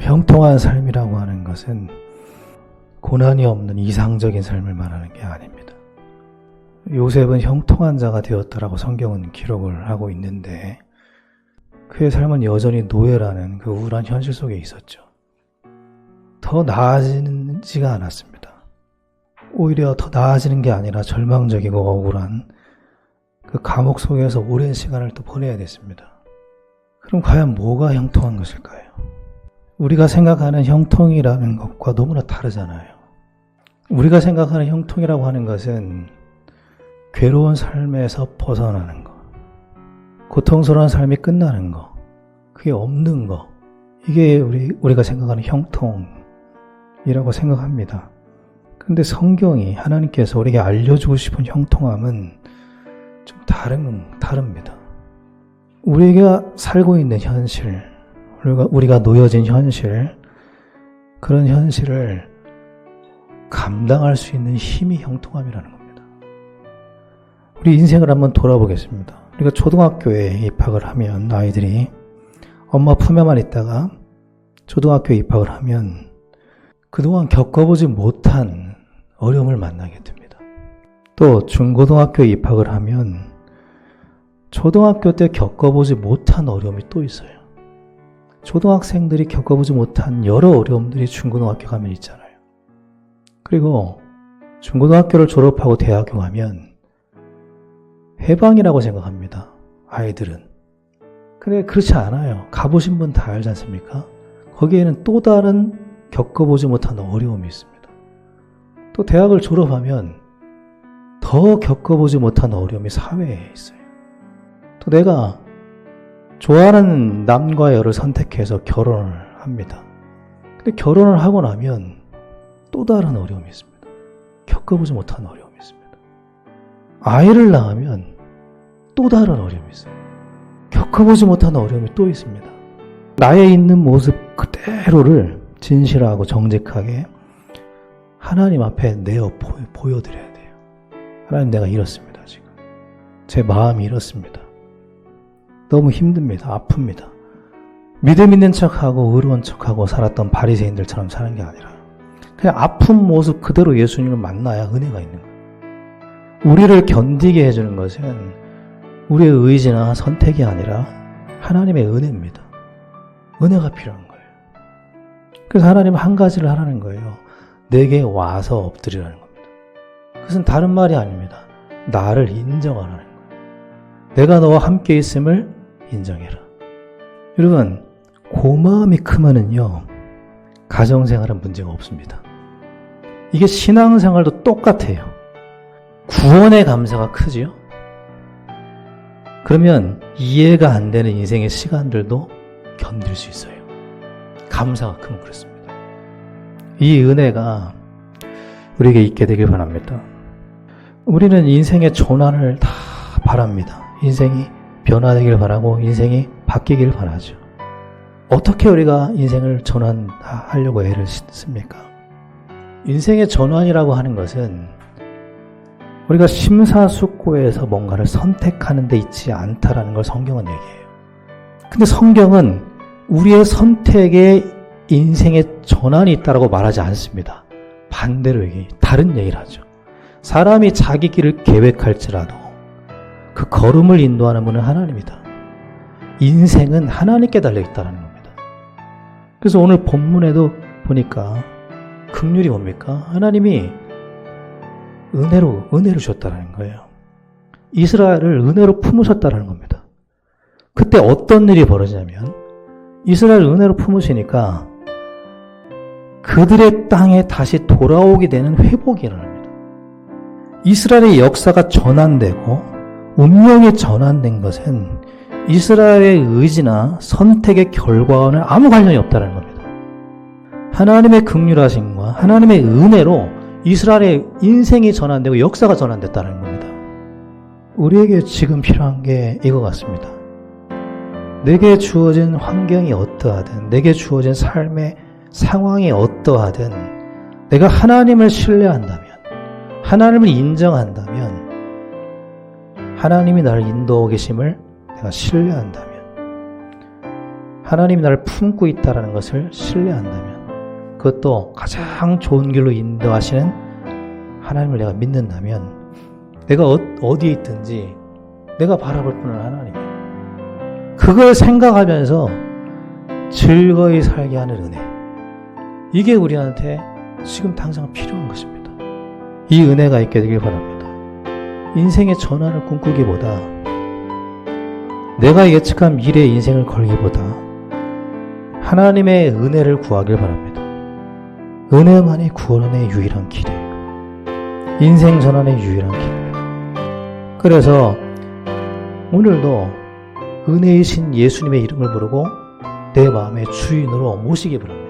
형통한 삶이라고 하는 것은 고난이 없는 이상적인 삶을 말하는 게 아닙니다. 요셉은 형통한 자가 되었다라고 성경은 기록을 하고 있는데 그의 삶은 여전히 노예라는 그 우울한 현실 속에 있었죠. 더 나아지지가 않았습니다. 오히려 더 나아지는 게 아니라 절망적이고 억울한 그 감옥 속에서 오랜 시간을 또 보내야 됐습니다. 그럼 과연 뭐가 형통한 것일까요? 우리가 생각하는 형통이라는 것과 너무나 다르잖아요. 우리가 생각하는 형통이라고 하는 것은 괴로운 삶에서 벗어나는 것, 고통스러운 삶이 끝나는 것, 그게 없는 것, 이게 우리가 생각하는 형통이라고 생각합니다. 그런데 성경이 하나님께서 우리에게 알려주고 싶은 형통함은 좀 다릅니다. 우리가 살고 있는 현실, 우리가 놓여진 현실, 그런 현실을 감당할 수 있는 힘이 형통함이라는 겁니다. 우리 인생을 한번 돌아보겠습니다. 우리가 초등학교에 입학을 하면 아이들이 엄마 품에만 있다가 초등학교에 입학을 하면 그동안 겪어보지 못한 어려움을 만나게 됩니다. 또 중고등학교에 입학을 하면 초등학교 때 겪어보지 못한 어려움이 또 있어요. 초등학생들이 겪어보지 못한 여러 어려움들이 중고등학교 가면 있잖아요. 그리고 중고등학교를 졸업하고 대학교 가면 해방이라고 생각합니다. 아이들은. 근데 그렇지 않아요. 가보신 분 다 알지 않습니까? 거기에는 또 다른 겪어보지 못한 어려움이 있습니다. 또 대학을 졸업하면 더 겪어보지 못한 어려움이 사회에 있어요. 또 내가 좋아하는 남과 여를 선택해서 결혼을 합니다. 근데 결혼을 하고 나면 또 다른 어려움이 있습니다. 겪어보지 못한 어려움이 있습니다. 아이를 낳으면 또 다른 어려움이 있어요. 겪어보지 못한 어려움이 또 있습니다. 나의 있는 모습 그대로를 진실하고 정직하게 하나님 앞에 내어 보여드려야 돼요. 하나님, 내가 이렇습니다. 지금 제 마음이 이렇습니다. 너무 힘듭니다. 아픕니다. 믿음 있는 척하고 의로운 척하고 살았던 바리새인들처럼 사는 게 아니라 그냥 아픈 모습 그대로 예수님을 만나야 은혜가 있는 거예요. 우리를 견디게 해주는 것은 우리의 의지나 선택이 아니라 하나님의 은혜입니다. 은혜가 필요한 거예요. 그래서 하나님은 한 가지를 하라는 거예요. 내게 와서 엎드리라는 겁니다. 그것은 다른 말이 아닙니다. 나를 인정하라는 거예요. 내가 너와 함께 있음을 인정해라. 여러분, 고마움이 크면은요, 가정생활은 문제가 없습니다. 이게 신앙생활도 똑같아요. 구원의 감사가 크지요? 그러면 이해가 안 되는 인생의 시간들도 견딜 수 있어요. 감사가 크면 그렇습니다. 이 은혜가 우리에게 있게 되길 바랍니다. 우리는 인생의 전환을 다 바랍니다. 인생이 변화되길 바라고 인생이 바뀌길 바라죠. 어떻게 우리가 인생을 전환하려고 애를 씁니까? 인생의 전환이라고 하는 것은 우리가 심사숙고해서 뭔가를 선택하는 데 있지 않다라는 걸 성경은 얘기해요. 근데 성경은 우리의 선택에 인생의 전환이 있다라고 말하지 않습니다. 반대로 다른 얘기를 하죠. 사람이 자기 길을 계획할지라도 그 걸음을 인도하는 분은 하나님이다. 인생은 하나님께 달려있다는 겁니다. 그래서 오늘 본문에도 보니까 긍휼이 뭡니까? 하나님이 은혜로 주셨다는 거예요. 이스라엘을 은혜로 품으셨다는 겁니다. 그때 어떤 일이 벌어지냐면 이스라엘 은혜로 품으시니까 그들의 땅에 다시 돌아오게 되는 회복이 일어납니다. 이스라엘의 역사가 전환되고 운명이 전환된 것은 이스라엘의 의지나 선택의 결과와는 아무 관련이 없다는 겁니다. 하나님의 긍휼하심과 하나님의 은혜로 이스라엘의 인생이 전환되고 역사가 전환됐다는 겁니다. 우리에게 지금 필요한 게 이거 같습니다. 내게 주어진 환경이 어떠하든 내게 주어진 삶의 상황이 어떠하든 내가 하나님을 신뢰한다면 하나님을 인정한다면 하나님이 나를 인도하고 계심을 내가 신뢰한다면 하나님이 나를 품고 있다는 것을 신뢰한다면, 그것도 가장 좋은 길로 인도하시는 하나님을 내가 믿는다면, 내가 어디에 있든지 내가 바라볼 분은 하나님이에요. 그걸 생각하면서 즐거이 살게 하는 은혜, 이게 우리한테 지금 당장 필요한 것입니다. 이 은혜가 있게 되길 바랍니다. 인생의 전환을 꿈꾸기보다, 내가 예측한 미래의 인생을 걸기보다 하나님의 은혜를 구하길 바랍니다. 은혜만이 구원의 유일한 길이에요. 인생 전환의 유일한 길입니다. 그래서 오늘도 은혜이신 예수님의 이름을 부르고 내 마음의 주인으로 모시기 바랍니다.